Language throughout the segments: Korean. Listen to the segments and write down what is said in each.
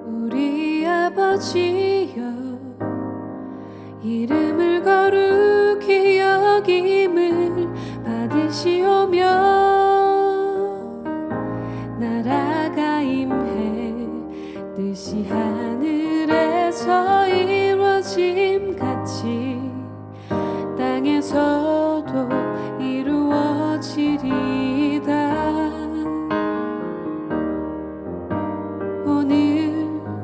우리 아버지여, 이름을 거룩히 여김을 받으시오며, 나라가 임해 뜻이 하늘에서 이루어짐 같이 땅에서도 이루어지리이다. 오늘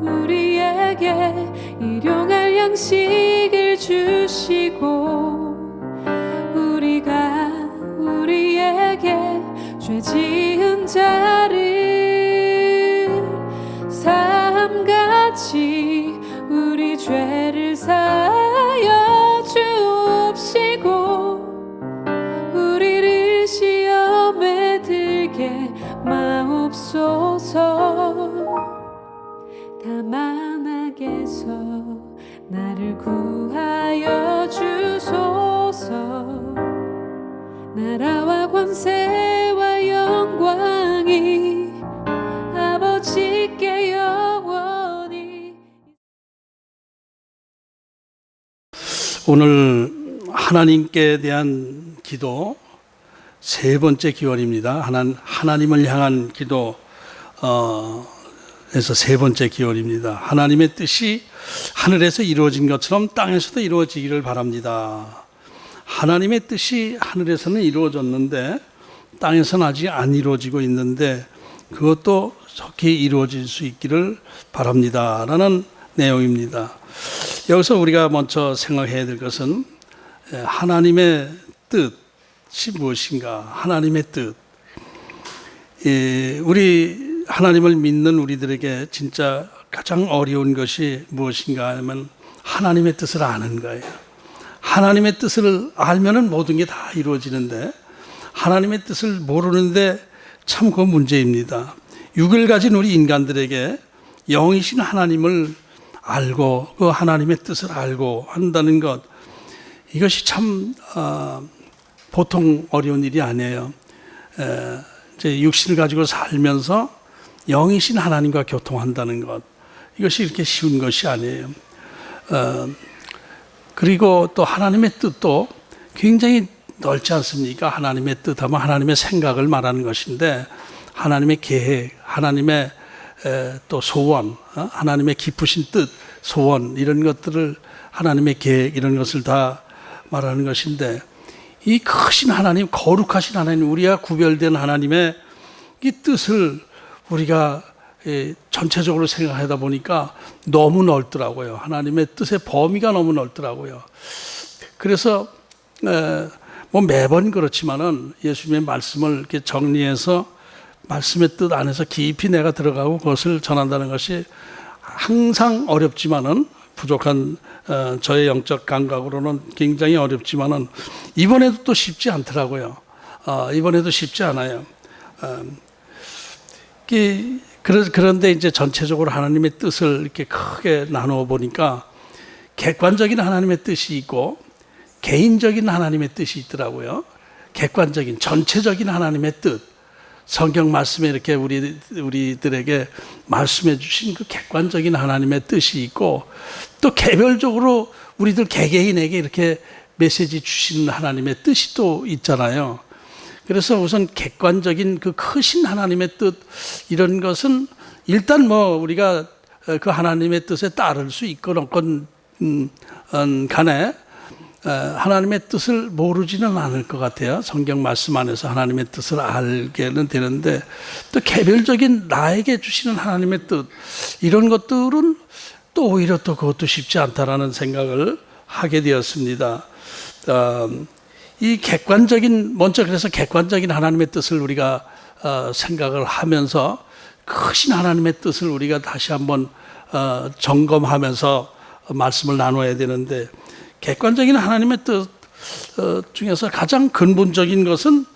우리에게 일용할 양식을 주시고, 우리가 우리에게 죄 지은 자를 삼같이 우리 죄를 사하여 주옵시고, 우리를 시험에 들게 마옵소서. 다만 악에서 나를 구하여 주소서. 나라와 권세와 영광이 아버지께 영원히. 오늘 하나님께 대한 기도 세 번째 기원입니다. 하나님을 향한 기도 에서 세 번째 기원입니다. 하나님의 뜻이 하늘에서 이루어진 것처럼 땅에서도 이루어지기를 바랍니다. 하나님의 뜻이 하늘에서는 이루어졌는데 땅에서는 아직 안 이루어지고 있는데, 그것도 속히 이루어질 수 있기를 바랍니다 라는 내용입니다. 여기서 우리가 먼저 생각해야 될 것은 하나님의 뜻이 무엇인가. 하나님의 뜻. 우리 하나님을 믿는 우리들에게 진짜 가장 어려운 것이 무엇인가 하면 하나님의 뜻을 아는 거예요. 하나님의 뜻을 알면은 모든 게 다 이루어지는데, 하나님의 뜻을 모르는데 참 그 문제입니다. 육을 가진 우리 인간들에게 영이신 하나님을 알고 그 하나님의 뜻을 알고 한다는 것, 이것이 참 보통 어려운 일이 아니에요. 이제 육신을 가지고 살면서 영이신 하나님과 교통한다는 것, 이것이 이렇게 쉬운 것이 아니에요. 그리고 또 하나님의 뜻도 굉장히 넓지 않습니까? 하나님의 뜻하면 하나님의 생각을 말하는 것인데, 하나님의 계획, 하나님의 또 소원, 하나님의 깊으신 뜻, 소원, 이런 것들을, 하나님의 계획, 이런 것을 다 말하는 것인데, 이 크신 하나님, 거룩하신 하나님, 우리와 구별된 하나님의 이 뜻을 우리가 전체적으로 생각하다 보니까 너무 넓더라고요. 하나님의 뜻의 범위가 너무 넓더라고요. 그래서 뭐 매번 그렇지만은 예수님의 말씀을 이렇게 정리해서 말씀의 뜻 안에서 깊이 내가 들어가고 그것을 전한다는 것이 항상 어렵지만은, 부족한 저의 영적 감각으로는 굉장히 어렵지만은 이번에도 또 쉽지 않더라고요. 이번에도 쉽지 않아요. 그런데 이제 전체적으로 하나님의 뜻을 이렇게 크게 나누어 보니까 객관적인 하나님의 뜻이 있고 개인적인 하나님의 뜻이 있더라고요. 객관적인, 전체적인 하나님의 뜻, 성경 말씀에 이렇게 우리들에게 말씀해 주신 그 객관적인 하나님의 뜻이 있고, 또 개별적으로 우리들 개개인에게 이렇게 메시지 주시는 하나님의 뜻이 또 있잖아요. 그래서 우선 객관적인 그 크신 하나님의 뜻, 이런 것은 일단 뭐 우리가 그 하나님의 뜻에 따를 수 있건 없건 간에 하나님의 뜻을 모르지는 않을 것 같아요. 성경 말씀 안에서 하나님의 뜻을 알게는 되는데, 또 개별적인 나에게 주시는 하나님의 뜻, 이런 것들은 또 오히려 또 그것도 쉽지 않다라는 생각을 하게 되었습니다. 이 객관적인, 먼저 그래서 객관적인 하나님의 뜻을 우리가 생각을 하면서 크신 하나님의 뜻을 우리가 다시 한번 점검하면서 말씀을 나눠야 되는데, 객관적인 하나님의 뜻 중에서 가장 근본적인 것은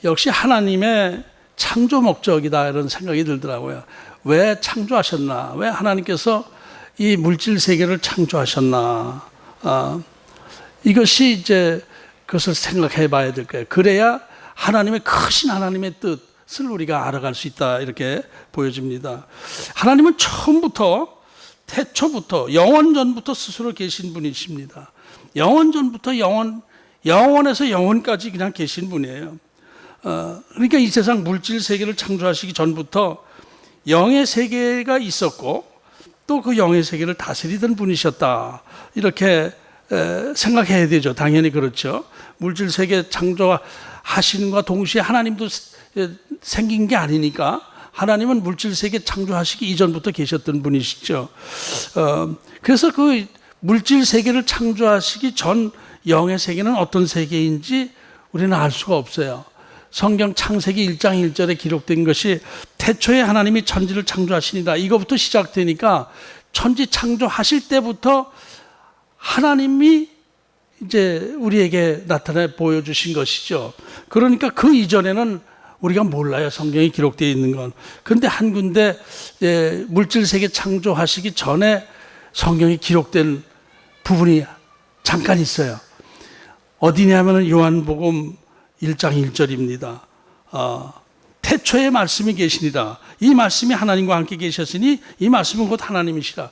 역시 하나님의 창조 목적이다, 이런 생각이 들더라고요. 왜 창조하셨나? 왜 하나님께서 이 물질 세계를 창조하셨나? 이것이 이제 그것을 생각해 봐야 될 거예요. 그래야 하나님의 크신 하나님의 뜻, 우리가 알아갈 수 있다 이렇게 보여집니다. 하나님은 처음부터 태초부터 영원전부터 스스로 계신 분이십니다. 영원전부터 영원에서 영원까지 그냥 계신 분이에요. 그러니까 이 세상 물질 세계를 창조하시기 전부터 영의 세계가 있었고 또 그 영의 세계를 다스리던 분이셨다 이렇게 생각해야 되죠. 당연히 그렇죠. 물질 세계 창조하시는과 동시에 하나님도 생긴 게 아니니까 하나님은 물질 세계 창조하시기 이전부터 계셨던 분이시죠. 그래서 그 물질 세계를 창조하시기 전 영의 세계는 어떤 세계인지 우리는 알 수가 없어요. 성경 창세기 1장 1절에 기록된 것이 태초에 하나님이 천지를 창조하시니라 이거부터 시작되니까 천지 창조하실 때부터 하나님이 이제 우리에게 나타내 보여주신 것이죠. 그러니까 그 이전에는 우리가 몰라요. 성경에 기록되어 있는 건. 그런데 한 군데 물질 세계 창조하시기 전에 성경에 기록된 부분이 잠깐 있어요. 어디냐면은 요한복음 1장 1절입니다. 태초에 말씀이 계시니라. 이 말씀이 하나님과 함께 계셨으니 이 말씀은 곧 하나님이시라.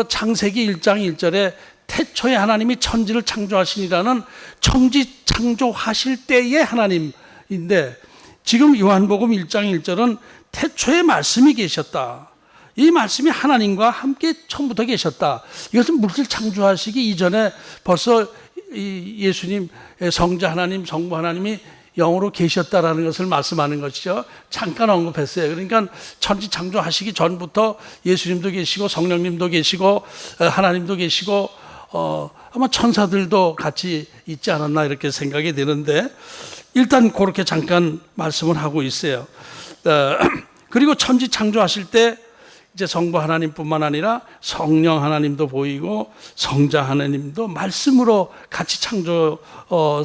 창세기 1장 1절에 태초에 하나님이 천지를 창조하시니라는 천지 창조하실 때의 하나님인데 지금 요한복음 1장 1절은 태초에 말씀이 계셨다. 이 말씀이 하나님과 함께 처음부터 계셨다. 이것은 물질 창조하시기 이전에 벌써 예수님 성자 하나님, 성부 하나님이 영으로 계셨다라는 것을 말씀하는 것이죠. 잠깐 언급했어요. 그러니까 천지 창조하시기 전부터 예수님도 계시고 성령님도 계시고 하나님도 계시고 아마 천사들도 같이 있지 않았나 이렇게 생각이 되는데 일단 그렇게 잠깐 말씀을 하고 있어요. 그리고 천지 창조하실 때 이제 성부 하나님뿐만 아니라 성령 하나님도 보이고 성자 하나님도 말씀으로 같이 창조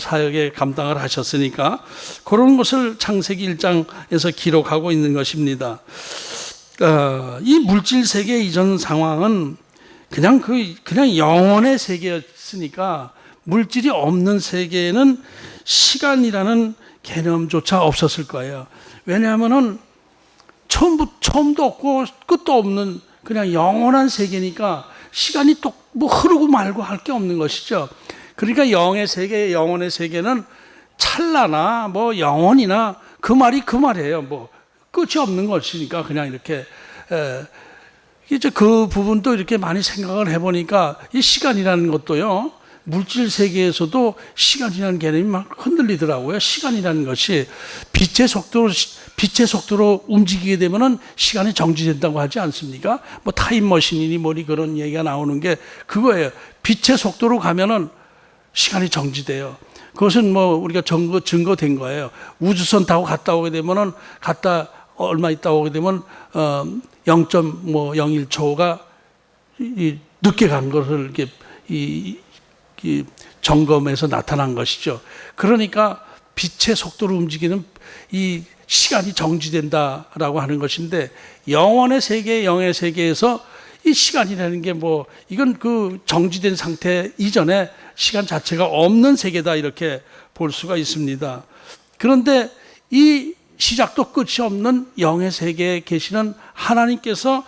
사역에 감당을 하셨으니까 그런 것을 창세기 1장에서 기록하고 있는 것입니다. 이 물질 세계 이전 상황은 그냥 영혼의 세계였으니까 물질이 없는 세계에는 시간이라는 개념조차 없었을 거예요. 왜냐하면은 처음도 없고 끝도 없는 그냥 영원한 세계니까 시간이 또 뭐 흐르고 말고 할 게 없는 것이죠. 그러니까 영의 세계, 영혼의 세계는 찰나나 뭐 영원이나 그 말이 그 말이에요. 뭐 끝이 없는 것이니까 그냥 이렇게 이제 그 부분도 이렇게 많이 생각을 해보니까 이 시간이라는 것도요. 물질 세계에서도 시간이라는 개념이 막 흔들리더라고요. 시간이라는 것이 빛의 속도로 움직이게 되면은 시간이 정지된다고 하지 않습니까? 뭐 타임머신이니 뭐니 그런 얘기가 나오는 게 그거예요. 빛의 속도로 가면은 시간이 정지돼요. 그것은 뭐 우리가 증거된 거예요. 우주선 타고 갔다 오게 되면은 얼마 있다 오게 되면 0.01초가 늦게 간 것을 이렇게 점검에서 나타난 것이죠. 그러니까 빛의 속도로 움직이는 이 시간이 정지된다라고 하는 것인데 영혼의 세계, 영의 세계에서 이 시간이라는 게 뭐 이건 그 정지된 상태 이전에 시간 자체가 없는 세계다 이렇게 볼 수가 있습니다. 그런데 이 시작도 끝이 없는 영의 세계에 계시는 하나님께서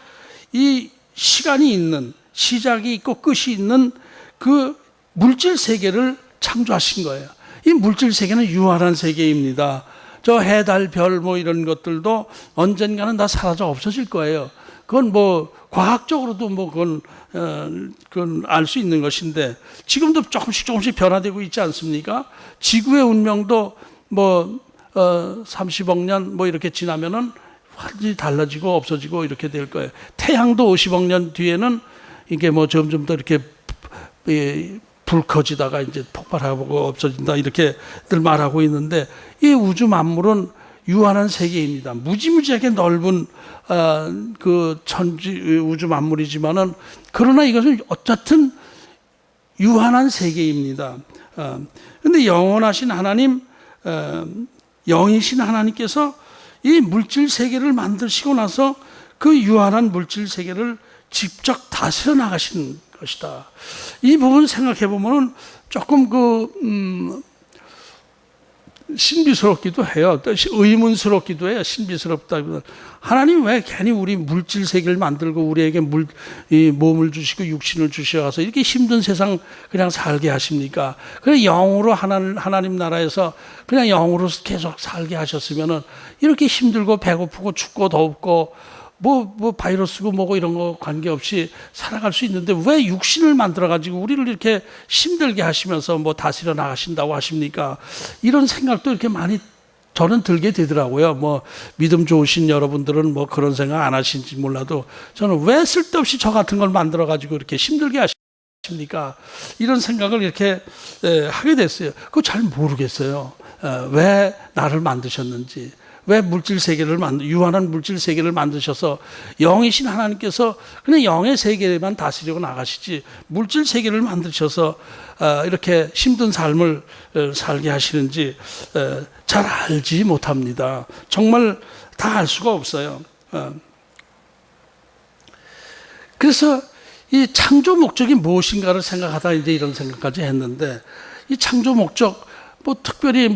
이 시간이 있는 시작이 있고 끝이 있는 그 물질 세계를 창조하신 거예요. 이 물질 세계는 유한한 세계입니다. 저 해, 달, 별 뭐 이런 것들도 언젠가는 다 사라져 없어질 거예요. 그건 뭐 과학적으로도 뭐 그건 알 수 있는 것인데 지금도 조금씩 변화되고 있지 않습니까? 지구의 운명도 뭐 30억 년 뭐 이렇게 지나면은 완전히 달라지고 없어지고 이렇게 될 거예요. 태양도 50억 년 뒤에는 이게 뭐 점점 더 이렇게 불 커지다가 이제 폭발하고 없어진다 이렇게들 말하고 있는데 이 우주 만물은 유한한 세계입니다. 무지무지하게 넓은 그 천지 우주 만물이지만은 그러나 이것은 어쨌든 유한한 세계입니다. 그런데 영원하신 하나님, 영이신 하나님께서 이 물질 세계를 만드시고 나서 그 유한한 물질 세계를 직접 다스려 나가신 것이다. 이 부분 생각해 보면은 조금 신비스럽기도 해요. 또 의문스럽기도 해요. 신비스럽다기보다 하나님 왜 괜히 우리 물질 세계를 만들고 우리에게 이 몸을 주시고 육신을 주셔서 이렇게 힘든 세상 그냥 살게 하십니까? 그냥 영으로 하나님 나라에서 그냥 영으로 계속 살게 하셨으면은 이렇게 힘들고 배고프고 춥고 덥고 뭐 바이러스고 뭐고 이런 거 관계없이 살아갈 수 있는데 왜 육신을 만들어 가지고 우리를 이렇게 힘들게 하시면서 뭐 다스려 나가신다고 하십니까? 이런 생각도 이렇게 많이 저는 들게 되더라고요. 뭐 믿음 좋으신 여러분들은 뭐 그런 생각 안 하신지 몰라도 저는 왜 쓸데없이 저 같은 걸 만들어 가지고 이렇게 힘들게 하십니까? 이런 생각을 이렇게 하게 됐어요. 그거 잘 모르겠어요. 왜 나를 만드셨는지. 왜 물질 세계를 유한한 물질 세계를 만드셔서 영이신 하나님께서 그냥 영의 세계만 다스리고 나가시지 물질 세계를 만드셔서 이렇게 힘든 삶을 살게 하시는지 잘 알지 못합니다. 정말 다 알 수가 없어요. 그래서 이 창조 목적이 무엇인가를 생각하다 이제 이런 생각까지 했는데 이 창조 목적 뭐 특별히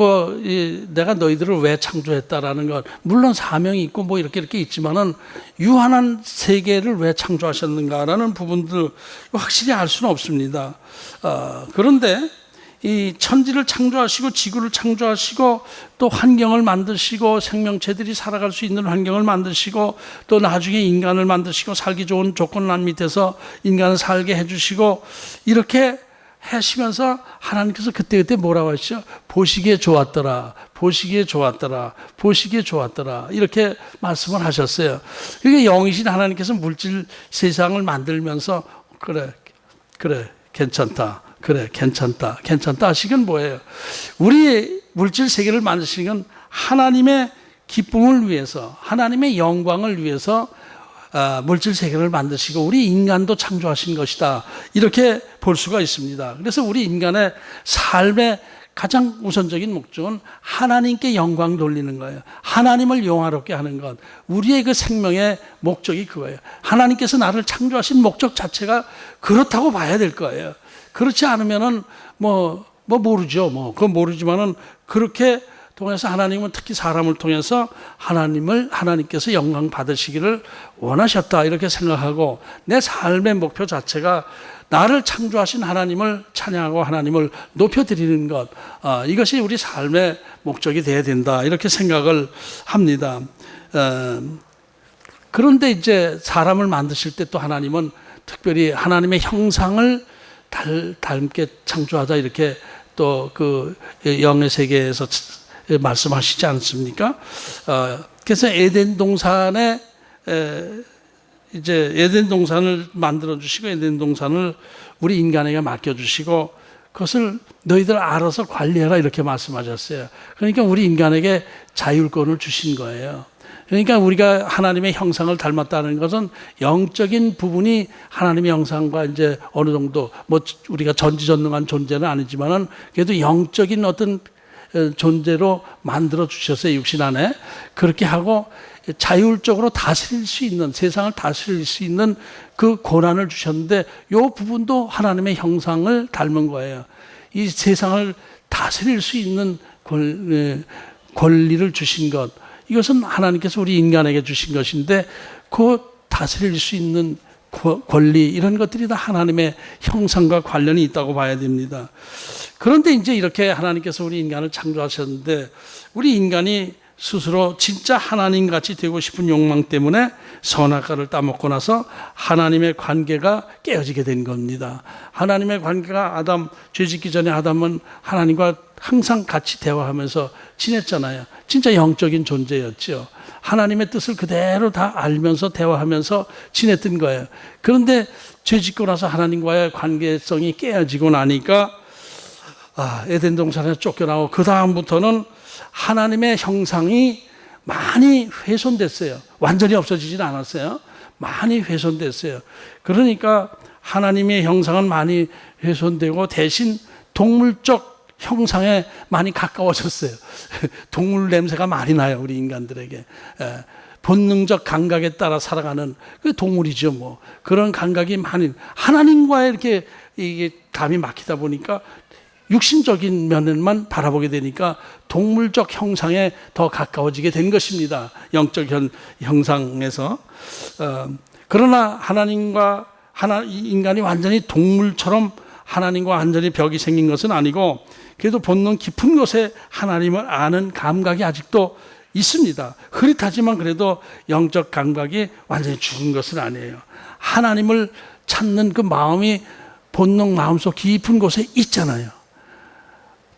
내가 너희들을 왜 창조했다라는 것 물론 사명이 있고 뭐 이렇게 있지만은 유한한 세계를 왜 창조하셨는가라는 부분들 확실히 알 수는 없습니다. 그런데 이 천지를 창조하시고 지구를 창조하시고 또 환경을 만드시고 생명체들이 살아갈 수 있는 환경을 만드시고 또 나중에 인간을 만드시고 살기 좋은 조건 밑에서 인간을 살게 해주시고 이렇게 하시면서 하나님께서 그때 뭐라고 하시죠? 보시기에 좋았더라, 보시기에 좋았더라, 보시기에 좋았더라 이렇게 말씀을 하셨어요. 이게 영이신 하나님께서 물질 세상을 만들면서 그래 괜찮다, 그래 괜찮다 하시건 뭐예요? 우리 물질 세계를 만드시는 건 하나님의 기쁨을 위해서 하나님의 영광을 위해서 물질 세계를 만드시고 우리 인간도 창조하신 것이다 이렇게 볼 수가 있습니다. 그래서 우리 인간의 삶의 가장 우선적인 목적은 하나님께 영광 돌리는 거예요. 하나님을 영화롭게 하는 것. 우리의 그 생명의 목적이 그거예요. 하나님께서 나를 창조하신 목적 자체가 그렇다고 봐야 될 거예요. 그렇지 않으면은 모르죠. 그건 모르지만은 그렇게 통해서 하나님은 특히 사람을 통해서 하나님께서 영광 받으시기를 원하셨다 이렇게 생각하고 내 삶의 목표 자체가 나를 창조하신 하나님을 찬양하고 하나님을 높여드리는 것 이것이 우리 삶의 목적이 되어야 된다 이렇게 생각을 합니다. 그런데 이제 사람을 만드실 때 또 하나님은 특별히 하나님의 형상을 닮게 창조하자 이렇게 또 그 영의 세계에서 말씀하시지 않습니까? 그래서 에덴 동산에 이제 에덴 동산을 만들어 주시고 에덴 동산을 우리 인간에게 맡겨 주시고 그것을 너희들 알아서 관리해라 이렇게 말씀하셨어요. 그러니까 우리 인간에게 자율권을 주신 거예요. 그러니까 우리가 하나님의 형상을 닮았다는 것은 영적인 부분이 하나님의 형상과 이제 어느 정도 우리가 전지전능한 존재는 아니지만은 그래도 영적인 어떤 존재로 만들어 주셨어요. 육신 안에. 그렇게 하고 자율적으로 다스릴 수 있는 세상을 다스릴 수 있는 그 권한을 주셨는데 이 부분도 하나님의 형상을 닮은 거예요. 이 세상을 다스릴 수 있는 권리를 주신 것 이것은 하나님께서 우리 인간에게 주신 것인데 그 다스릴 수 있는 권리 이런 것들이 다 하나님의 형상과 관련이 있다고 봐야 됩니다. 그런데 이제 이렇게 하나님께서 우리 인간을 창조하셨는데 우리 인간이 스스로 진짜 하나님같이 되고 싶은 욕망 때문에 선악과를 따먹고 나서 하나님의 관계가 깨어지게 된 겁니다. 하나님의 관계가 죄짓기 전에 아담은 하나님과 항상 같이 대화하면서 지냈잖아요. 진짜 영적인 존재였죠. 하나님의 뜻을 그대로 다 알면서 대화하면서 지냈던 거예요. 그런데 죄짓고 나서 하나님과의 관계성이 깨어지고 나니까 에덴 동산에서 쫓겨나고 그 다음부터는 하나님의 형상이 많이 훼손됐어요. 완전히 없어지진 않았어요. 많이 훼손됐어요. 그러니까 하나님의 형상은 많이 훼손되고 대신 동물적 형상에 많이 가까워졌어요. 동물 냄새가 많이 나요. 우리 인간들에게. 본능적 감각에 따라 살아가는 그 동물이죠. 그런 감각이 많이 하나님과의 이게 감이 막히다 보니까 육신적인 면만 바라보게 되니까 동물적 형상에 더 가까워지게 된 것입니다. 영적 형상에서. 그러나 인간이 완전히 동물처럼 하나님과 완전히 벽이 생긴 것은 아니고 그래도 본능 깊은 곳에 하나님을 아는 감각이 아직도 있습니다. 흐릿하지만 그래도 영적 감각이 완전히 죽은 것은 아니에요. 하나님을 찾는 그 마음이 본능 마음속 깊은 곳에 있잖아요.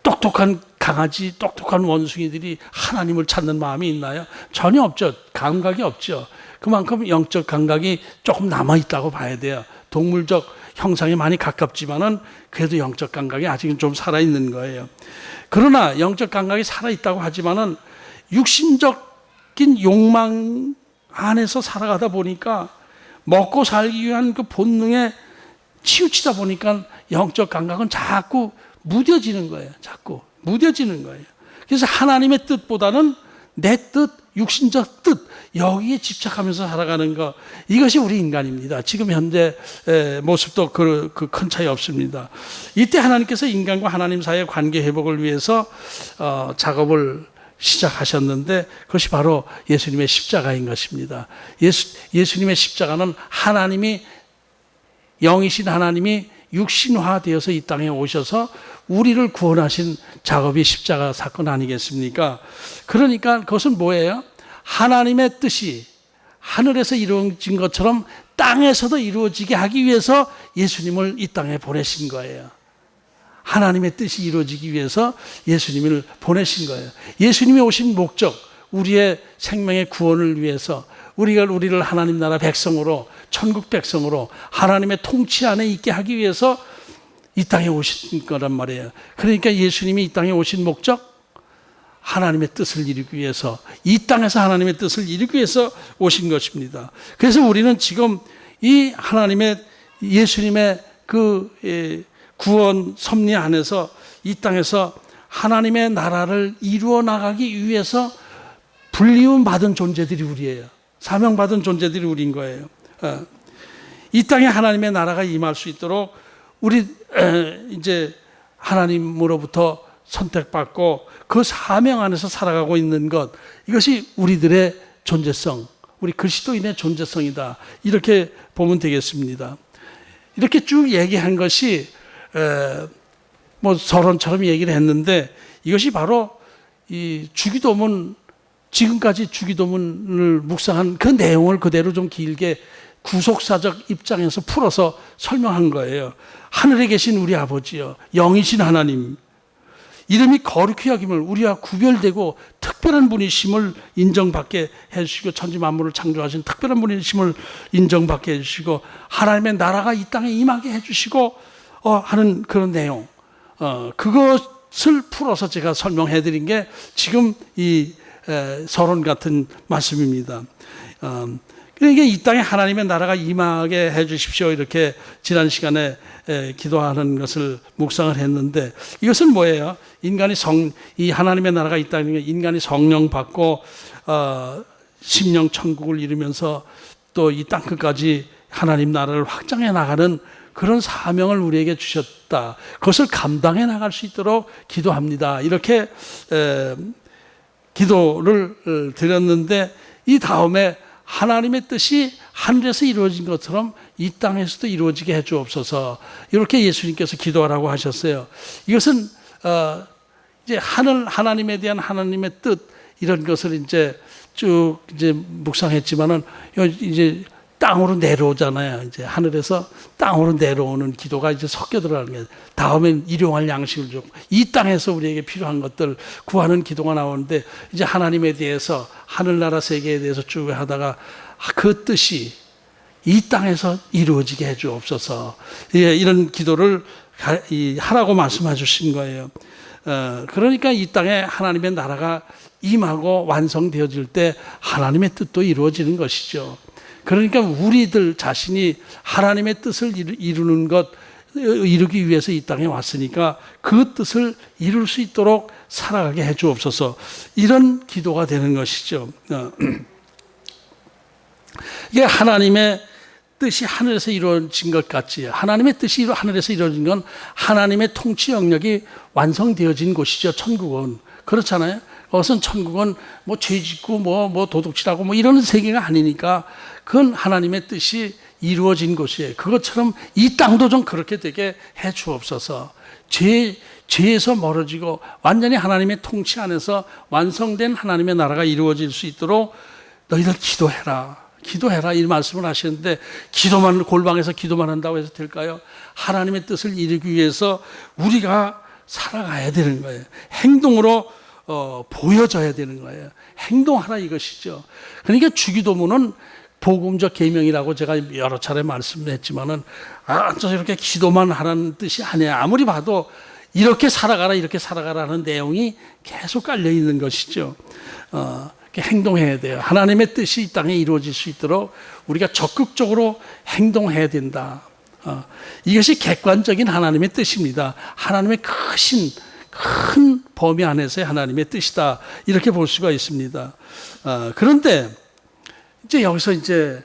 똑똑한 강아지, 똑똑한 원숭이들이 하나님을 찾는 마음이 있나요? 전혀 없죠. 감각이 없죠. 그만큼 영적 감각이 조금 남아있다고 봐야 돼요. 동물적 형상에 많이 가깝지만은 그래도 영적 감각이 아직은 좀 살아있는 거예요. 그러나 영적 감각이 살아있다고 하지만은 육신적인 욕망 안에서 살아가다 보니까 먹고 살기 위한 그 본능에 치우치다 보니까 영적 감각은 자꾸 무뎌지는 거예요. 자꾸 무뎌지는 거예요. 그래서 하나님의 뜻보다는 내 뜻, 육신적 뜻 여기에 집착하면서 살아가는 것, 이것이 우리 인간입니다. 지금 현재 모습도 그 큰 차이 없습니다. 이때 하나님께서 인간과 하나님 사이의 관계 회복을 위해서 작업을 시작하셨는데 그것이 바로 예수님의 십자가인 것입니다. 예수님의 십자가는 하나님이, 영이신 하나님이 육신화되어서 이 땅에 오셔서 우리를 구원하신 작업이 십자가 사건 아니겠습니까? 그러니까 그것은 뭐예요? 하나님의 뜻이 하늘에서 이루어진 것처럼 땅에서도 이루어지게 하기 위해서 예수님을 이 땅에 보내신 거예요. 하나님의 뜻이 이루어지기 위해서 예수님을 보내신 거예요. 예수님이 오신 목적, 우리의 생명의 구원을 위해서, 우리를 하나님 나라 백성으로, 천국 백성으로 하나님의 통치 안에 있게 하기 위해서 이 땅에 오신 거란 말이에요. 그러니까 예수님이 이 땅에 오신 목적, 하나님의 뜻을 이루기 위해서, 이 땅에서 하나님의 뜻을 이루기 위해서 오신 것입니다. 그래서 우리는 지금 이 예수님의 그 구원 섭리 안에서 이 땅에서 하나님의 나라를 이루어 나가기 위해서 불리움 받은 존재들이 우리예요. 사명받은 존재들이 우리인 거예요. 이 땅에 하나님의 나라가 임할 수 있도록 우리 이제 하나님으로부터 선택받고 그 사명 안에서 살아가고 있는 것, 이것이 우리들의 존재성, 우리 그리스도인의 존재성이다, 이렇게 보면 되겠습니다. 이렇게 쭉 얘기한 것이 뭐 서론처럼 얘기를 했는데 이것이 바로 이 주기도문, 지금까지 주기도문을 묵상한 그 내용을 그대로 좀 길게 구속사적 입장에서 풀어서 설명한 거예요. 하늘에 계신 우리 아버지여, 영이신 하나님, 이름이 거룩히 여김을 우리와 구별되고 특별한 분이심을 인정받게 해주시고, 천지 만물을 창조하신 특별한 분이심을 인정받게 해주시고, 하나님의 나라가 이 땅에 임하게 해주시고 하는 그런 내용, 그것을 풀어서 제가 설명해 드린 게 지금 이 서론 같은 말씀입니다. 그러니까 이 땅에 하나님의 나라가 임하게 해 주십시오, 이렇게 지난 시간에 기도하는 것을 묵상을 했는데, 이것은 뭐예요? 이 하나님의 나라가 이 땅에 인간이 성령 받고 심령 천국을 이루면서 또 이 땅 끝까지 하나님 나라를 확장해 나가는 그런 사명을 우리에게 주셨다. 그것을 감당해 나갈 수 있도록 기도합니다, 이렇게 기도를 드렸는데, 이 다음에 하나님의 뜻이 하늘에서 이루어진 것처럼 이 땅에서도 이루어지게 해 주옵소서, 이렇게 예수님께서 기도하라고 하셨어요. 이것은 이제 하나님에 대한 하나님의 뜻, 이런 것을 이제 쭉 이제 묵상했지만은 이제 땅으로 내려오잖아요. 이제 하늘에서 땅으로 내려오는 기도가 이제 섞여 들어가는 거예요. 다음엔 일용할 양식을 주고, 이 땅에서 우리에게 필요한 것들 구하는 기도가 나오는데, 이제 하나님에 대해서, 하늘나라 세계에 대해서 쭉 하다가 그 뜻이 이 땅에서 이루어지게 해 주옵소서, 이런 기도를 하라고 말씀해 주신 거예요. 그러니까 이 땅에 하나님의 나라가 임하고 완성되어질 때 하나님의 뜻도 이루어지는 것이죠. 그러니까 우리들 자신이 하나님의 뜻을 이루기 위해서 이 땅에 왔으니까 그 뜻을 이룰 수 있도록 살아가게 해 주옵소서, 이런 기도가 되는 것이죠. 이게 하나님의 뜻이 하늘에서 이루어진 것 같지. 하나님의 뜻이 하늘에서 이루어진 건 하나님의 통치 영역이 완성되어진 곳이죠. 천국은. 그렇잖아요. 그것은 천국은 뭐 죄 짓고 뭐 도둑질하고 뭐 이런 세계가 아니니까 그건 하나님의 뜻이 이루어진 곳이에요. 그것처럼 이 땅도 좀 그렇게 되게 해 주옵소서. 죄에서 멀어지고 완전히 하나님의 통치 안에서 완성된 하나님의 나라가 이루어질 수 있도록 너희들 기도해라 이 말씀을 하시는데, 기도만, 골방에서 기도만 한다고 해서 될까요? 하나님의 뜻을 이루기 위해서 우리가 살아가야 되는 거예요. 행동으로 보여져야 되는 거예요. 행동하라 이것이죠. 그러니까 주기도문은 복음적 계명이라고 제가 여러 차례 말씀했지만은 이렇게 기도만 하라는 뜻이 아니에요. 아무리 봐도 이렇게 살아가라는 내용이 계속 깔려 있는 것이죠. 행동해야 돼요. 하나님의 뜻이 이 땅에 이루어질 수 있도록 우리가 적극적으로 행동해야 된다. 이것이 객관적인 하나님의 뜻입니다. 하나님의 큰 범위 안에서의 하나님의 뜻이다. 이렇게 볼 수가 있습니다. 그런데 이제 여기서 이제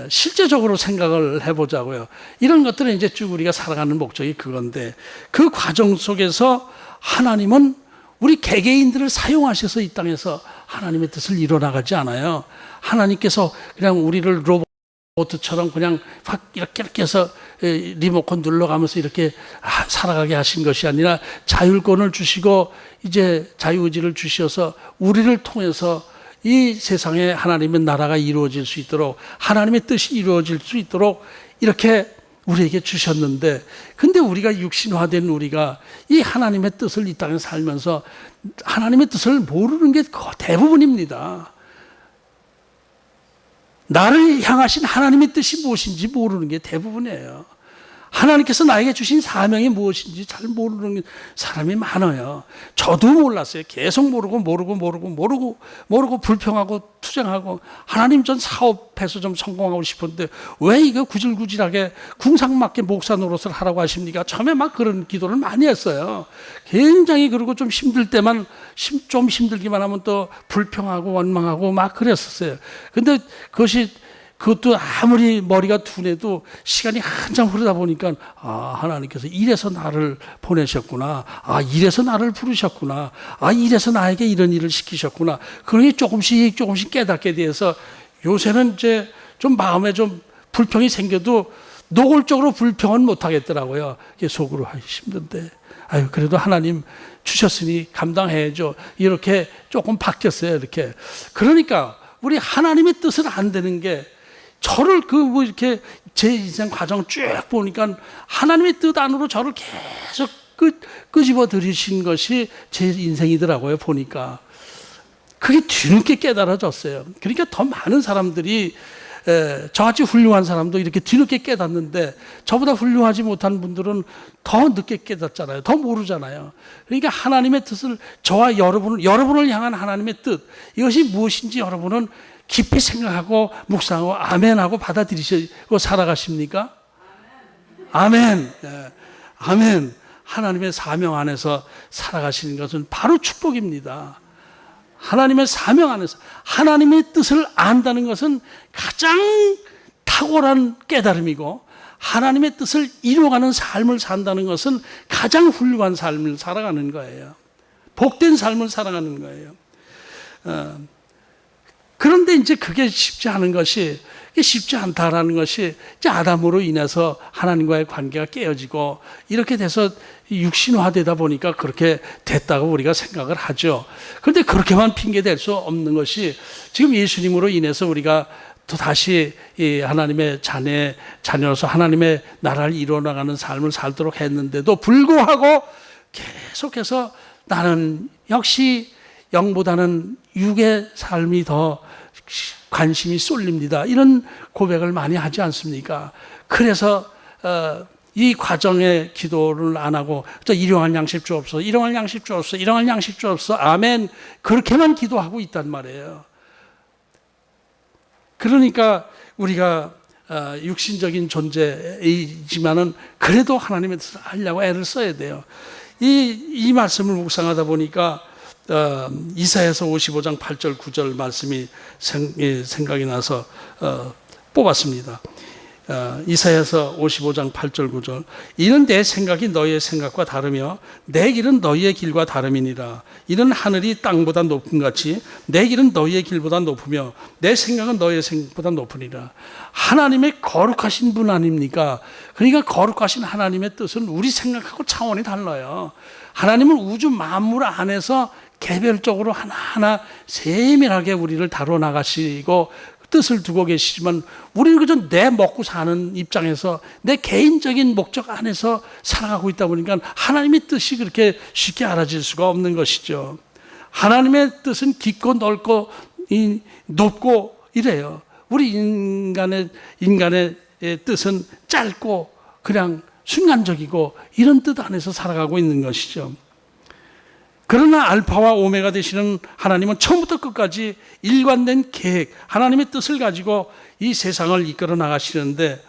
실제적으로 생각을 해보자고요. 이런 것들은 이제 쭉 우리가 살아가는 목적이 그건데, 그 과정 속에서 하나님은 우리 개개인들을 사용하셔서 이 땅에서 하나님의 뜻을 이뤄나가지 않아요. 하나님께서 그냥 우리를 로봇처럼 그냥 확 이렇게 해서 리모컨 눌러가면서 이렇게 살아가게 하신 것이 아니라 자율권을 주시고 이제 자유의지를 주셔서 우리를 통해서 이 세상에 하나님의 나라가 이루어질 수 있도록, 하나님의 뜻이 이루어질 수 있도록 이렇게 우리에게 주셨는데, 근데 우리가 육신화된 우리가 이 하나님의 뜻을 이 땅에 살면서 하나님의 뜻을 모르는 게 대부분입니다. 나를 향하신 하나님의 뜻이 무엇인지 모르는 게 대부분이에요. 하나님께서 나에게 주신 사명이 무엇인지 잘 모르는 사람이 많아요. 저도 몰랐어요. 계속 모르고 불평하고 투쟁하고, 하나님 전 사업해서 좀 성공하고 싶은데 왜 이거 구질구질하게 궁상맞게 목사 노릇을 하라고 하십니까? 처음에 막 그런 기도를 많이 했어요. 굉장히. 그리고 좀 힘들 때만 좀 힘들기만 하면 또 불평하고 원망하고 막 그랬었어요. 근데 그것도 아무리 머리가 둔해도 시간이 한참 흐르다 보니까 하나님께서 이래서 나를 보내셨구나. 이래서 나를 부르셨구나. 이래서 나에게 이런 일을 시키셨구나. 그러니 조금씩 깨닫게 돼서 요새는 이제 좀 마음에 좀 불평이 생겨도 노골적으로 불평은 못 하겠더라고요. 속으로 힘든데 그래도 하나님 주셨으니 감당해야죠. 이렇게 조금 바뀌었어요. 이렇게. 그러니까 우리 하나님의 뜻을 안 되는 게, 저를 이렇게 제 인생 과정 쭉 보니까 하나님의 뜻 안으로 저를 계속 끄집어 들이신 것이 제 인생이더라고요. 보니까 그게 뒤늦게 깨달아졌어요. 그러니까 더 많은 사람들이, 저같이 훌륭한 사람도 이렇게 뒤늦게 깨닫는데, 저보다 훌륭하지 못한 분들은 더 늦게 깨닫잖아요. 더 모르잖아요. 그러니까 하나님의 뜻을, 저와 여러분을 향한 하나님의 뜻, 이것이 무엇인지 여러분은 깊이 생각하고 묵상하고 아멘하고 받아들이시고 살아가십니까? 아멘. 아멘. 하나님의 사명 안에서 살아가시는 것은 바로 축복입니다. 하나님의 사명 안에서 하나님의 뜻을 안다는 것은 가장 탁월한 깨달음이고, 하나님의 뜻을 이루어가는 삶을 산다는 것은 가장 훌륭한 삶을 살아가는 거예요. 복된 삶을 살아가는 거예요. 그런데 이제 그게 쉽지 않다라는 것이 이제 아담으로 인해서 하나님과의 관계가 깨어지고 이렇게 돼서 육신화되다 보니까 그렇게 됐다고 우리가 생각을 하죠. 그런데 그렇게만 핑계댈 수 없는 것이, 지금 예수님으로 인해서 우리가 또 다시 이 하나님의 자녀로서 하나님의 나라를 이루어나가는 삶을 살도록 했는데도 불구하고 계속해서 나는 역시 영보다는 육의 삶이 더 관심이 쏠립니다. 이런 고백을 많이 하지 않습니까? 그래서 이 과정의 기도를 안 하고 일용할 양식 주옵소서, 일용할 양식 주옵소서, 일용할 양식 주옵소서, 아멘, 그렇게만 기도하고 있단 말이에요. 그러니까 우리가 육신적인 존재이지만은 그래도 하나님의 뜻을 하려고 애를 써야 돼요. 이 말씀을 묵상하다 보니까 이사야서 55장 8절 9절 말씀이 생각이 나서 뽑았습니다. 이사야서 55장 8절 9절 이는 내 생각이 너희의 생각과 다르며 내 길은 너희의 길과 다름이니라. 이는 하늘이 땅보다 높은 같이 내 길은 너희의 길보다 높으며 내 생각은 너희의 생각보다 높으니라. 하나님의 거룩하신 분 아닙니까? 그러니까 거룩하신 하나님의 뜻은 우리 생각하고 차원이 달라요. 하나님은 우주 만물 안에서 개별적으로 하나하나 세밀하게 우리를 다뤄 나가시고 뜻을 두고 계시지만 우리는 그저 내 먹고 사는 입장에서 내 개인적인 목적 안에서 살아가고 있다 보니까 하나님의 뜻이 그렇게 쉽게 알아질 수가 없는 것이죠. 하나님의 뜻은 깊고 넓고 높고 이래요. 우리 인간의 뜻은 짧고 그냥 순간적이고 이런 뜻 안에서 살아가고 있는 것이죠. 그러나 알파와 오메가 되시는 하나님은 처음부터 끝까지 일관된 계획, 하나님의 뜻을 가지고 이 세상을 이끌어 나가시는데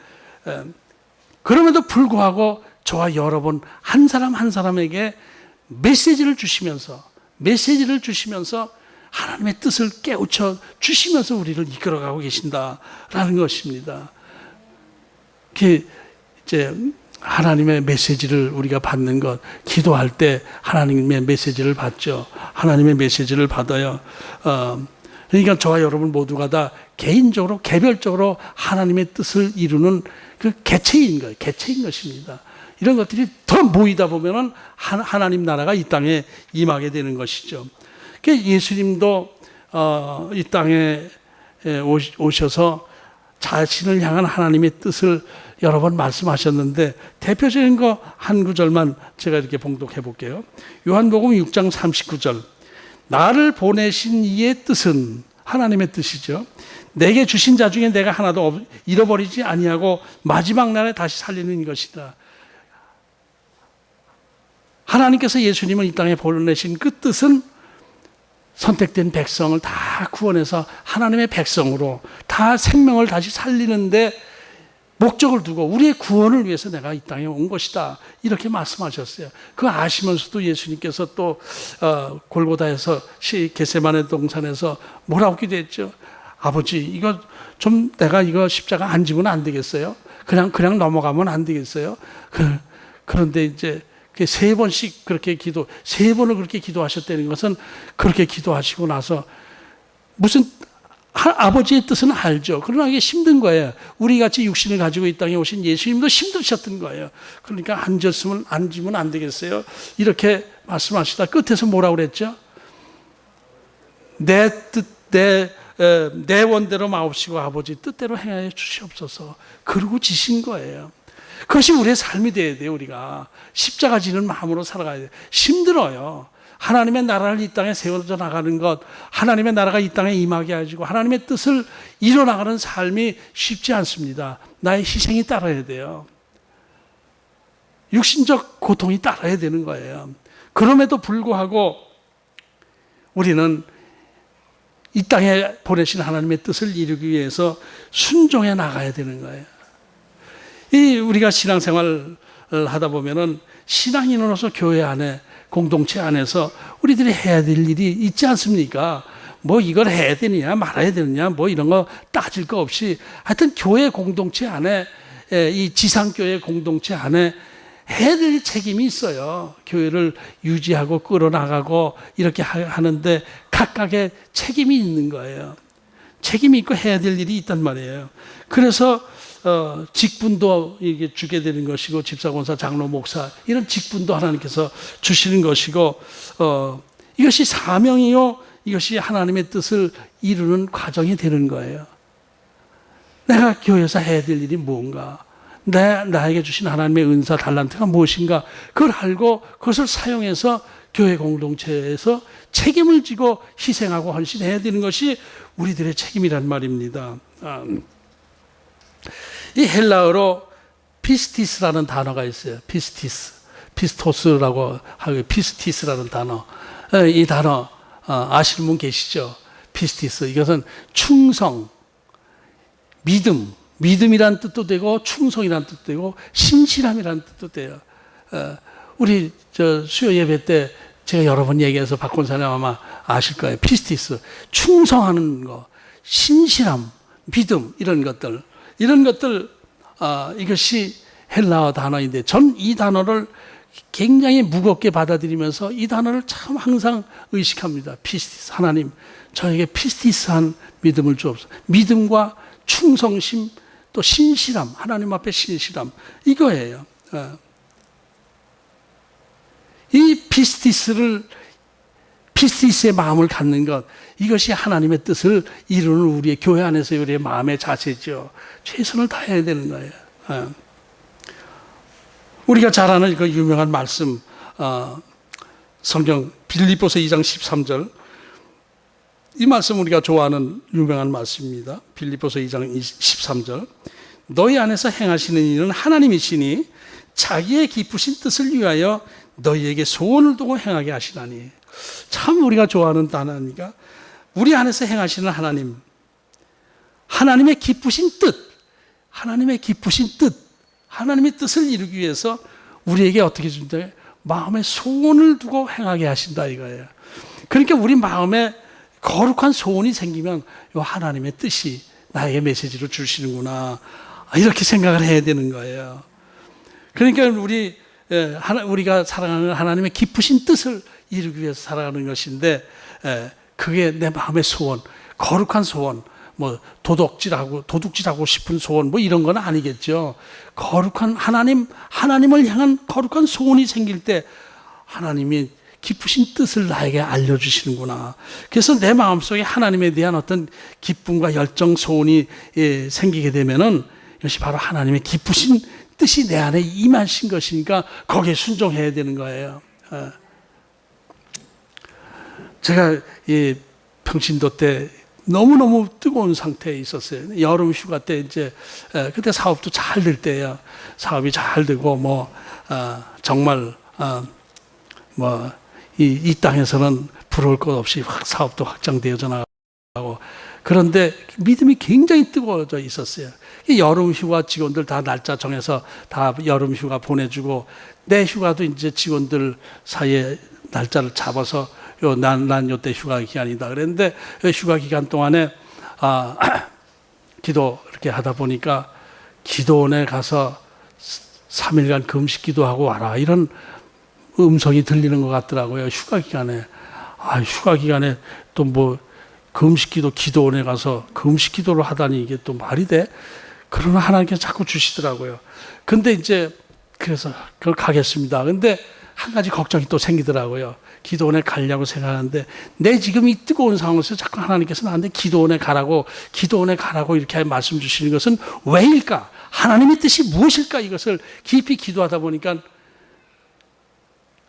그럼에도 불구하고 저와 여러분 한 사람 한 사람에게 메시지를 주시면서 하나님의 뜻을 깨우쳐 주시면서 우리를 이끌어가고 계신다라는 것입니다. 이제 하나님의 메시지를 우리가 받는 것, 기도할 때 하나님의 메시지를 받죠. 하나님의 메시지를 받아요. 그러니까 저와 여러분 모두가 다 개인적으로, 개별적으로 하나님의 뜻을 이루는 그 개체인 거예요. 개체인 것입니다. 이런 것들이 더 모이다 보면은 하나님 나라가 이 땅에 임하게 되는 것이죠. 예수님도 이 땅에 오셔서 자신을 향한 하나님의 뜻을 여러 번 말씀하셨는데 대표적인 거 한 구절만 제가 이렇게 봉독해 볼게요. 요한복음 6장 39절 나를 보내신 이의 뜻은 하나님의 뜻이죠. 내게 주신 자 중에 내가 하나도 잃어버리지 아니하고 마지막 날에 다시 살리는 것이다. 하나님께서 예수님을 이 땅에 보내신 그 뜻은 선택된 백성을 다 구원해서 하나님의 백성으로 다 생명을 다시 살리는데 목적을 두고 우리의 구원을 위해서 내가 이 땅에 온 것이다 이렇게 말씀하셨어요. 그거 아시면서도 예수님께서 또 골고다에서 겟세마네 동산에서 뭐라고 기도했죠? 아버지 이거 좀 내가 이거 십자가 안 지면 안 되겠어요? 그냥 넘어가면 안 되겠어요? 그런데 이제 세 번씩 그렇게 세 번을 그렇게 기도하셨다는 것은 그렇게 기도하시고 나서 무슨 아버지의 뜻은 알죠. 그러나 이게 힘든 거예요. 우리 같이 육신을 가지고 이 땅에 오신 예수님도 힘드셨던 거예요. 그러니까 앉으면 안 되겠어요. 이렇게 말씀하시다 끝에서 뭐라고 그랬죠? 내 원대로 마옵시고 아버지 뜻대로 행하여 주시옵소서. 그러고 지신 거예요. 그것이 우리의 삶이 되어야 돼요. 우리가 십자가 지는 마음으로 살아가야 돼요. 힘들어요. 하나님의 나라를 이 땅에 세워져 나가는 것, 하나님의 나라가 이 땅에 임하게 해주고 하나님의 뜻을 이뤄나가는 삶이 쉽지 않습니다. 나의 희생이 따라야 돼요. 육신적 고통이 따라야 되는 거예요. 그럼에도 불구하고 우리는 이 땅에 보내신 하나님의 뜻을 이루기 위해서 순종해 나가야 되는 거예요. 우리가 신앙생활을 하다 보면은 신앙인으로서 교회 안에 공동체 안에서 우리들이 해야 될 일이 있지 않습니까? 뭐 이걸 해야 되느냐 말아야 되느냐 뭐 이런 거 따질 거 없이 하여튼 교회 공동체 안에 이 지상교회 공동체 안에 해야 될 책임이 있어요. 교회를 유지하고 끌어나가고 이렇게 하는데 각각의 책임이 있는 거예요. 책임이 있고 해야 될 일이 있단 말이에요. 그래서 직분도 이게 주게 되는 것이고 집사권사, 장로, 목사 이런 직분도 하나님께서 주시는 것이고 이것이 사명이요 이것이 하나님의 뜻을 이루는 과정이 되는 거예요. 내가 교회에서 해야 될 일이 뭔가 나에게 주신 하나님의 은사, 달란트가 무엇인가 그걸 알고 그것을 사용해서 교회 공동체에서 책임을 지고 희생하고 헌신해야 되는 것이 우리들의 책임이란 말입니다. 이 헬라어로 피스티스라는 단어가 있어요. 피스토스라고 하고 피스티스라는 단어. 이 단어 아시는 분 계시죠? 피스티스. 이것은 충성, 믿음이란 뜻도 되고 충성이란 뜻도 되고 신실함이란 뜻도 돼요. 우리 수요 예배 때 제가 여러 번 얘기해서 박권사님 아마 아실 거예요. 피스티스, 충성하는 거, 신실함, 믿음 이런 것들 이것이 헬라어 단어인데 전 이 단어를 굉장히 무겁게 받아들이면서 이 단어를 참 항상 의식합니다. 피스티스, 하나님 저에게 피스티스한 믿음을 주옵소서. 믿음과 충성심 또 신실함, 하나님 앞에 신실함 이거예요. 이 피스티스의 마음을 갖는 것, 이것이 하나님의 뜻을 이루는 우리의 교회 안에서 우리의 마음의 자세죠. 최선을 다해야 되는 거예요. 우리가 잘 아는 그 유명한 말씀, 성경 빌립보서 2장 13절, 이 말씀 우리가 좋아하는 유명한 말씀입니다. 빌립보서 2장 13절, 너희 안에서 행하시는 일은 하나님이시니 자기의 기쁘신 뜻을 위하여 너희에게 소원을 두고 행하게 하시나니. 참 우리가 좋아하는 단어니까 우리 안에서 행하시는 하나님, 하나님의 기쁘신 뜻, 하나님의 기쁘신 뜻, 하나님의 뜻을 이루기 위해서 우리에게 어떻게 준다? 마음에 소원을 두고 행하게 하신다 이거예요. 그러니까 우리 마음에 거룩한 소원이 생기면 이 하나님의 뜻이 나에게 메시지로 주시는구나 이렇게 생각을 해야 되는 거예요. 그러니까 우리가 살아가는 하나님의 기쁘신 뜻을 이루기 위해서 살아가는 것인데, 그게 내 마음의 소원, 거룩한 소원, 뭐 도둑질하고 싶은 소원 뭐 이런 건 아니겠죠. 거룩한 하나님을 향한 거룩한 소원이 생길 때 하나님이 기쁘신 뜻을 나에게 알려주시는구나. 그래서 내 마음속에 하나님에 대한 어떤 기쁨과 열정, 소원이 생기게 되면은 이것이 바로 하나님의 기쁘신 뜻이 내 안에 임하신 것이니까 거기에 순종해야 되는 거예요. 제가 이 평신도 때 너무너무 뜨거운 상태에 있었어요. 여름 휴가 때 그때 사업도 잘 될 때예요. 사업이 잘 되고 정말 이 땅에서는 부러울 것 없이 사업도 확장되어져 나가고, 그런데 믿음이 굉장히 뜨거워져 있었어요. 이 여름 휴가 직원들 다 날짜 정해서 다 여름 휴가 보내주고, 내 휴가도 이제 직원들 사이에 날짜를 잡아서 난 요때 휴가 기간이다 그랬는데, 휴가 기간 동안에 기도 이렇게 하다 보니까 기도원에 가서 3일간 금식 기도하고 와라 이런 음성이 들리는 것 같더라고요. 휴가 기간에. 휴가 기간에 또 뭐 금식 기도원에 가서 금식 기도를 하다니 이게 또 말이 돼? 그러나 하나님께서 자꾸 주시더라고요. 근데 이제 그래서 그걸 가겠습니다. 근데 한 가지 걱정이 또 생기더라고요. 기도원에 가려고 생각하는데 내 지금 이 뜨거운 상황에서 자꾸 하나님께서 나한테 기도원에 가라고 이렇게 말씀 주시는 것은 왜일까? 하나님의 뜻이 무엇일까? 이것을 깊이 기도하다 보니까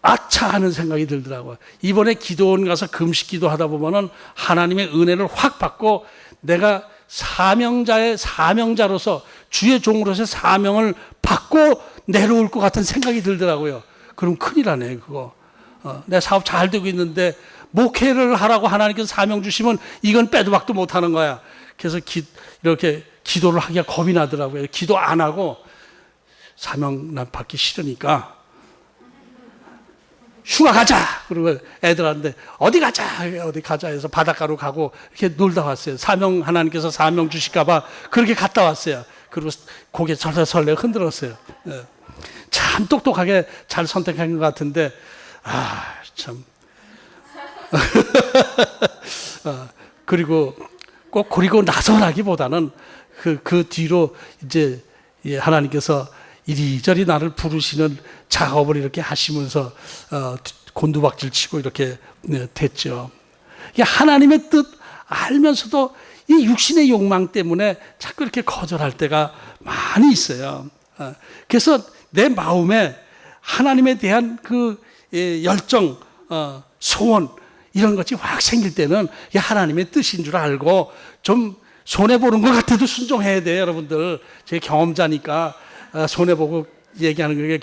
아차 하는 생각이 들더라고요. 이번에 기도원 가서 금식 기도하다 보면은 하나님의 은혜를 확 받고 내가 사명자로서 주의 종으로서의 사명을 받고 내려올 것 같은 생각이 들더라고요. 그럼 큰일 나네 그거. 내 사업 잘 되고 있는데 목회를 하라고 하나님께서 사명 주시면 이건 빼도 박도 못하는 거야. 그래서 이렇게 기도를 하기가 겁이 나더라고요. 기도 안 하고 사명 난 받기 싫으니까 휴가 가자. 그리고 애들한테 어디 가자 해서 바닷가로 가고 이렇게 놀다 왔어요. 하나님께서 사명 주실까봐 그렇게 갔다 왔어요. 그리고 고개 설레설레 흔들었어요. 참 똑똑하게 잘 선택한 것 같은데, 참. 그리고 꼭 그리고 나서라기보다는 그 뒤로 이제 하나님께서 이리저리 나를 부르시는 작업을 이렇게 하시면서 곤두박질 치고 이렇게 됐죠. 하나님의 뜻 알면서도 이 육신의 욕망 때문에 자꾸 이렇게 거절할 때가 많이 있어요. 그래서 내 마음에 하나님에 대한 그 열정, 소원 이런 것이 확 생길 때는 이게 하나님의 뜻인 줄 알고 좀 손해보는 것 같아도 순종해야 돼요. 여러분들 제 경험자니까 손해보고 얘기하는 거에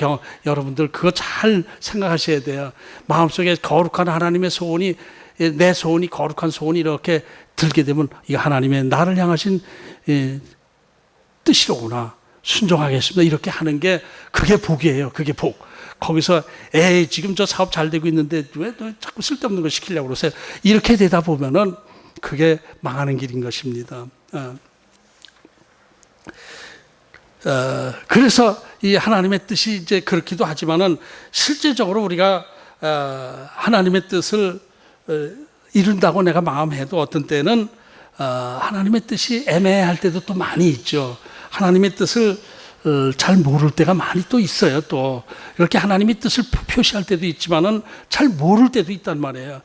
여러분들 그거 잘 생각하셔야 돼요. 마음속에 거룩한 하나님의 소원이, 내 소원이 거룩한 소원이 이렇게 들게 되면 이게 하나님의 나를 향하신 뜻이로구나, 순종하겠습니다 이렇게 하는 게 그게 복이에요. 그게 복. 거기서 지금 저 사업 잘 되고 있는데 왜 자꾸 쓸데없는 거 시키려고 그러세요? 이렇게 되다 보면은 그게 망하는 길인 것입니다. 그래서 이 하나님의 뜻이 이제 그렇기도 하지만은 실제적으로 우리가 하나님의 뜻을 이룬다고 내가 마음해도 어떤 때는 하나님의 뜻이 애매할 때도 또 많이 있죠. 하나님의 뜻을 잘 모를 때가 많이 또 있어요. 또 이렇게 하나님의 뜻을 표시할 때도 있지만은 잘 모를 때도 있단 말이에요.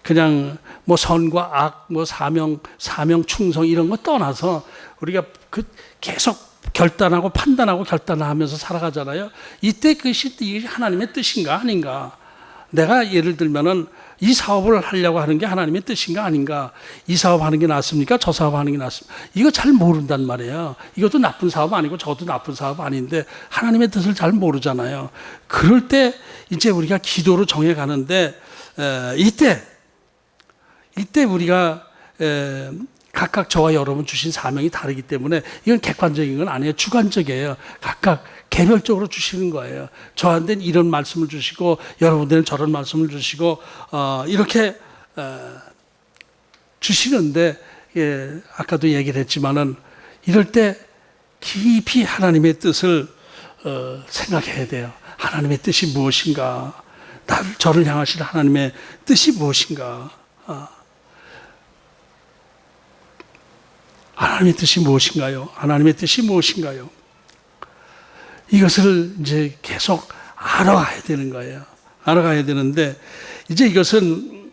그냥 뭐 선과 악, 뭐 사명 충성 이런 거 떠나서 우리가 계속 결단하고 판단하고 결단하면서 살아가잖아요. 이때 그것이 하나님의 뜻인가 아닌가? 내가 예를 들면은 이 사업을 하려고 하는 게 하나님의 뜻인가 아닌가? 이 사업 하는 게 낫습니까? 저 사업 하는 게 낫습니까? 이거 잘 모른단 말이에요. 이것도 나쁜 사업 아니고 저것도 나쁜 사업 아닌데 하나님의 뜻을 잘 모르잖아요. 그럴 때 이제 우리가 기도로 정해가는데 이때 우리가 각각 저와 여러분 주신 사명이 다르기 때문에 이건 객관적인 건 아니에요. 주관적이에요. 각각 개별적으로 주시는 거예요. 저한테는 이런 말씀을 주시고 여러분들은 저런 말씀을 주시고 이렇게 주시는데 아까도 얘기를 했지만은 이럴 때 깊이 하나님의 뜻을 생각해야 돼요. 하나님의 뜻이 무엇인가? 저를 향하신 하나님의 뜻이 무엇인가? 하나님의 뜻이 무엇인가요? 하나님의 뜻이 무엇인가요? 이것을 이제 계속 알아가야 되는 거예요. 알아가야 되는데 이제 이것은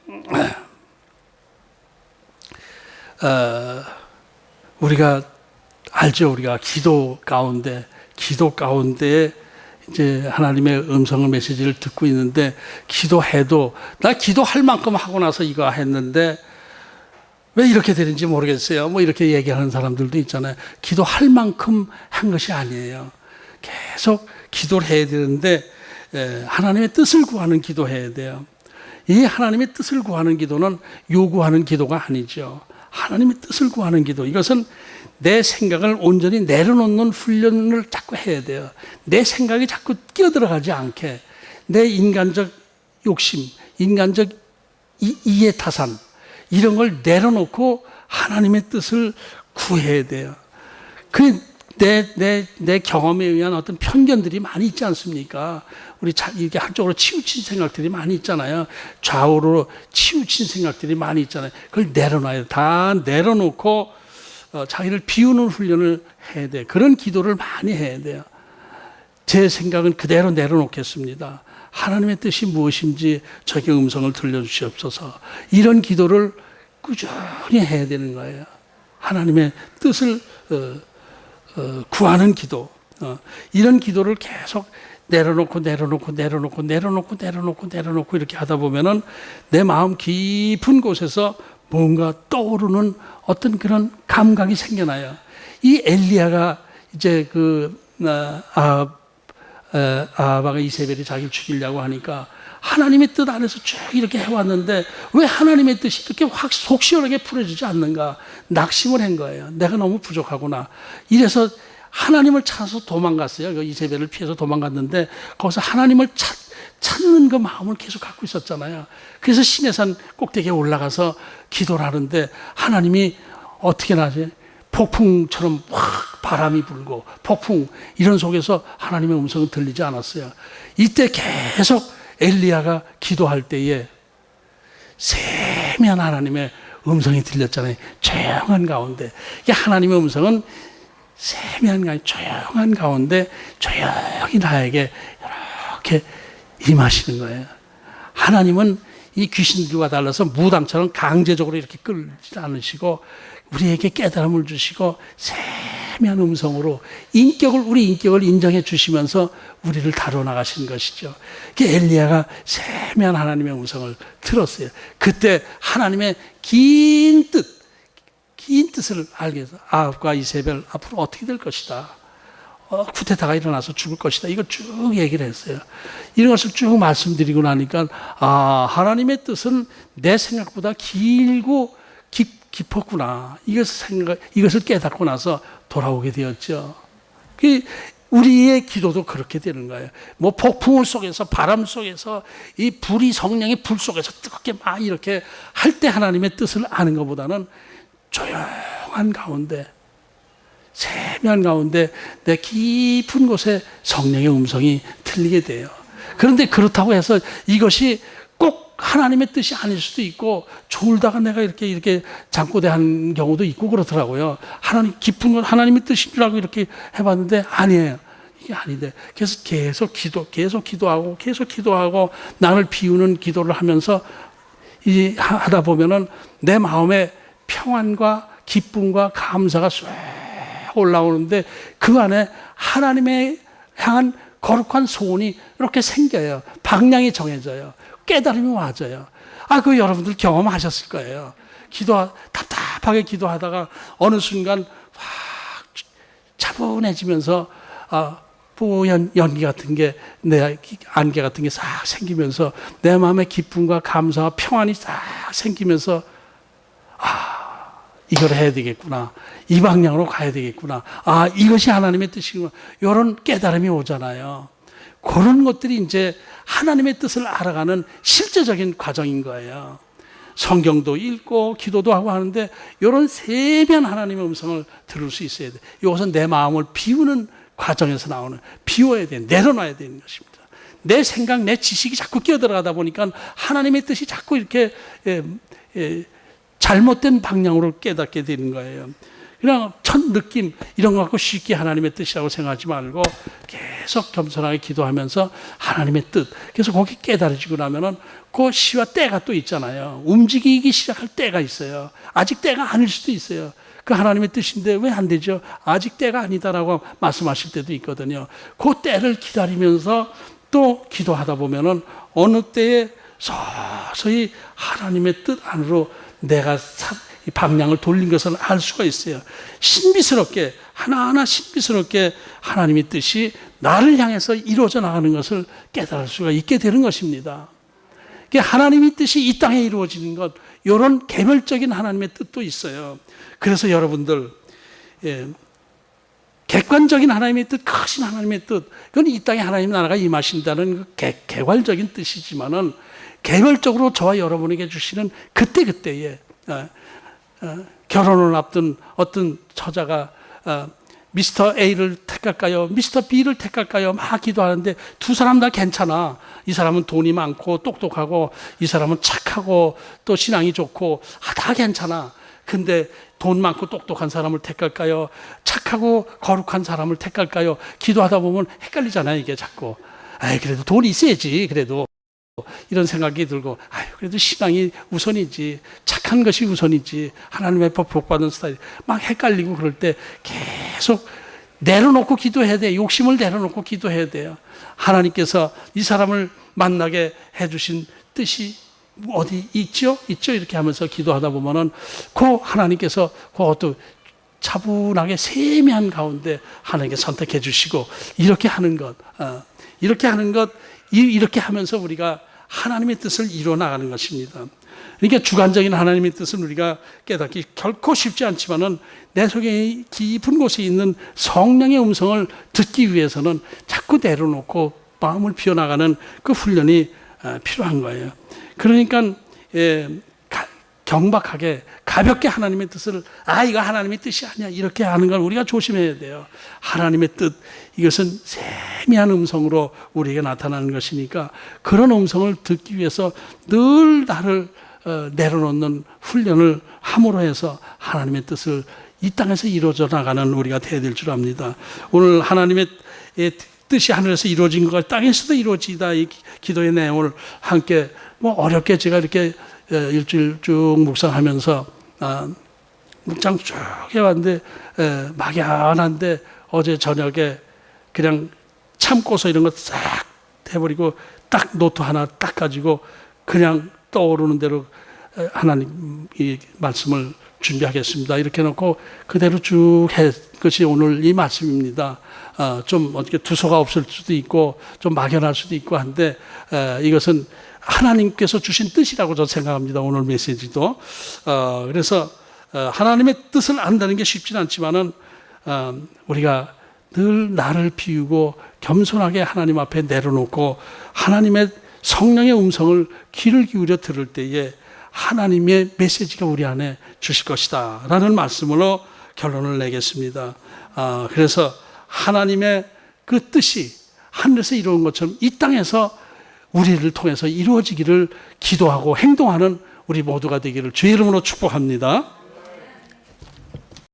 우리가 알죠. 우리가 기도 가운데 이제 하나님의 음성의 메시지를 듣고 있는데 기도해도 나 기도할 만큼 하고 나서 이거 했는데 왜 이렇게 되는지 모르겠어요. 뭐 이렇게 얘기하는 사람들도 있잖아요. 기도할 만큼 한 것이 아니에요. 계속 기도를 해야 되는데 하나님의 뜻을 구하는 기도해야 돼요. 이 하나님의 뜻을 구하는 기도는 요구하는 기도가 아니죠. 하나님의 뜻을 구하는 기도. 이것은 내 생각을 온전히 내려놓는 훈련을 자꾸 해야 돼요. 내 생각이 자꾸 끼어들어가지 않게 내 인간적 욕심, 인간적 이해타산 이런 걸 내려놓고 하나님의 뜻을 구해야 돼요. 내 경험에 의한 어떤 편견들이 많이 있지 않습니까? 우리 이렇게 한쪽으로 치우친 생각들이 많이 있잖아요. 좌우로 치우친 생각들이 많이 있잖아요. 그걸 내려놔야 돼요. 다 내려놓고 자기를 비우는 훈련을 해야 돼요. 그런 기도를 많이 해야 돼요. 제 생각은 그대로 내려놓겠습니다. 하나님의 뜻이 무엇인지 저에게 음성을 들려주시옵소서. 이런 기도를 꾸준히 해야 되는 거예요. 하나님의 뜻을 구하는 기도. 이런 기도를 계속 내려놓고 이렇게 하다 보면은 내 마음 깊은 곳에서 뭔가 떠오르는 어떤 그런 감각이 생겨나요. 이 엘리야가 이제 아하바가 이세벨이 자기를 죽이려고 하니까 하나님의 뜻 안에서 쭉 이렇게 해왔는데 왜 하나님의 뜻이 이렇게 확 속 시원하게 풀어지지 않는가? 낙심을 한 거예요. 내가 너무 부족하구나. 이래서 하나님을 찾아서 도망갔어요. 그 이세벨을 피해서 도망갔는데 거기서 하나님을 찾는 그 마음을 계속 갖고 있었잖아요. 그래서 시내산 꼭대기에 올라가서 기도를 하는데 하나님이 어떻게 나지? 폭풍처럼 확 바람이 불고 폭풍 이런 속에서 하나님의 음성은 들리지 않았어요. 이때 계속 엘리야가 기도할 때에 세미한 하나님의 음성이 들렸잖아요. 조용한 가운데. 이게 하나님의 음성은 세미한 조용한 가운데 조용히 나에게 이렇게 임하시는 거예요. 하나님은 이 귀신들과 달라서 무당처럼 강제적으로 이렇게 끌지 않으시고 우리에게 깨달음을 주시고 세미한 음성으로 우리 인격을 인정해 주시면서 우리를 다뤄 나가신 것이죠. 엘리야가 세미한 하나님의 음성을 들었어요. 그때 하나님의 긴 뜻을 알게 해서 아합과 이세벨 앞으로 어떻게 될 것이다. 쿠데타가 일어나서 죽을 것이다. 이걸 쭉 얘기를 했어요. 이런 것을 쭉 말씀드리고 나니까 하나님의 뜻은 내 생각보다 길고 깊었구나. 이것을 깨닫고 나서 돌아오게 되었죠. 우리의 기도도 그렇게 되는 거예요. 뭐 폭풍 속에서 바람 속에서 이 불이 성령의 불 속에서 뜨겁게 막 이렇게 할 때 하나님의 뜻을 아는 것보다는 조용한 가운데 세미한 가운데 내 깊은 곳에 성령의 음성이 들리게 돼요. 그런데 그렇다고 해서 이것이 꼭 하나님의 뜻이 아닐 수도 있고, 졸다가 내가 이렇게 잠꼬대한 경우도 있고 그렇더라고요. 하나님 깊은 건 하나님의 뜻인 줄 알고 이렇게 해봤는데 아니에요. 이게 아닌데, 그래서 계속 기도하고 나를 비우는 기도를 하면서 이 하다 보면은 내 마음에 평안과 기쁨과 감사가 쏙 올라오는데, 그 안에 하나님의 향한 거룩한 소원이 이렇게 생겨요. 방향이 정해져요. 깨달음이 와져요. 그 여러분들 경험하셨을 거예요. 답답하게 기도하다가 어느 순간 확 차분해지면서 뽀얀 연기 같은 게, 내 안개 같은 게 싹 생기면서 내 마음에 기쁨과 감사와 평안이 싹 생기면서 이걸 해야 되겠구나, 이 방향으로 가야 되겠구나, 이것이 하나님의 뜻이구나, 이런 깨달음이 오잖아요. 그런 것들이 이제 하나님의 뜻을 알아가는 실제적인 과정인 거예요. 성경도 읽고 기도도 하고 하는데 이런 세미한 하나님의 음성을 들을 수 있어야 돼. 이것은 내 마음을 비우는 과정에서 나오는, 비워야 돼, 내려놔야 되는 것입니다. 내 생각, 내 지식이 자꾸 끼어들어가다 보니까 하나님의 뜻이 자꾸 이렇게 잘못된 방향으로 깨닫게 되는 거예요. 그냥 첫 느낌 이런 거 갖고 쉽게 하나님의 뜻이라고 생각하지 말고 계속 겸손하게 기도하면서 하나님의 뜻, 그래서 거기 깨달아지고 나면은 그 시와 때가 또 있잖아요. 움직이기 시작할 때가 있어요. 아직 때가 아닐 수도 있어요. 그 하나님의 뜻인데 왜 안 되죠? 아직 때가 아니다라고 말씀하실 때도 있거든요. 그 때를 기다리면서 또 기도하다 보면은 어느 때에 서서히 하나님의 뜻 안으로 내가 방향을 돌린 것을 알 수가 있어요. 신비스럽게, 하나하나 신비스럽게 하나님의 뜻이 나를 향해서 이루어져 나가는 것을 깨달을 수가 있게 되는 것입니다. 하나님의 뜻이 이 땅에 이루어지는 것, 이런 개별적인 하나님의 뜻도 있어요. 그래서 여러분들, 객관적인 하나님의 뜻, 크신 하나님의 뜻, 그건 이 땅에 하나님 나라가 임하신다는 개괄적인 뜻이지만은, 개별적으로 저와 여러분에게 주시는 그때그때의 결혼을 앞둔 어떤 처자가 미스터 A를 택할까요? 미스터 B를 택할까요? 막 기도하는데 두 사람 다 괜찮아. 이 사람은 돈이 많고 똑똑하고 이 사람은 착하고 또 신앙이 좋고 다 괜찮아. 근데 돈 많고 똑똑한 사람을 택할까요? 착하고 거룩한 사람을 택할까요? 기도하다 보면 헷갈리잖아요, 이게 자꾸. 그래도 돈이 있어야지, 그래도. 이런 생각이 들고, 그래도 신앙이 우선이지, 착한 것이 우선이지, 하나님의 복받은 스타일, 막 헷갈리고 그럴 때 계속 내려놓고 기도해야 돼. 욕심을 내려놓고 기도해야 돼요. 하나님께서 이 사람을 만나게 해주신 뜻이 어디 있죠? 이렇게 하면서 기도하다 보면은 그 하나님께서 그것도 차분하게 세미한 가운데 하나님께 선택해 주시고, 이렇게 하는 것, 이렇게 하면서 우리가 하나님의 뜻을 이루어 나가는 것입니다. 그러니까 주관적인 하나님의 뜻은 우리가 깨닫기 결코 쉽지 않지만은 내 속에 깊은 곳에 있는 성령의 음성을 듣기 위해서는 자꾸 내려놓고 마음을 비워나가는 그 훈련이 필요한 거예요. 그러니까 경박하게 가볍게 하나님의 뜻을 이거 하나님의 뜻이 아니야 이렇게 하는 걸 우리가 조심해야 돼요. 하나님의 뜻, 이것은 세미한 음성으로 우리에게 나타나는 것이니까 그런 음성을 듣기 위해서 늘 나를 내려놓는 훈련을 함으로 해서 하나님의 뜻을 이 땅에서 이루어져 나가는 우리가 되어야 될 줄 압니다. 오늘 하나님의 뜻이 하늘에서 이루어진 것과 땅에서도 이루어지다, 이 기도의 내용을 함께 어렵게 제가 이렇게 일주일 쭉 묵상하면서 묵상 쭉 해왔는데 막연한데 어제 저녁에 그냥 참고서 이런 거 싹 해버리고 딱 노트 하나 딱 가지고 그냥 떠오르는 대로 하나님 이 말씀을 준비하겠습니다. 이렇게 해놓고 그대로 쭉 해 것이 오늘 이 말씀입니다. 좀 어떻게 두서가 없을 수도 있고 좀 막연할 수도 있고 한데 이것은 하나님께서 주신 뜻이라고 저는 생각합니다. 오늘 메시지도. 그래서 하나님의 뜻을 안다는 게 쉽지는 않지만은 우리가 늘 나를 비우고 겸손하게 하나님 앞에 내려놓고 하나님의 성령의 음성을 귀를 기울여 들을 때에 하나님의 메시지가 우리 안에 주실 것이다 라는 말씀으로 결론을 내겠습니다. 그래서 하나님의 그 뜻이 하늘에서 이루어진 것처럼 이 땅에서 우리를 통해서 이루어지기를 기도하고 행동하는 우리 모두가 되기를 주의 이름으로 축복합니다.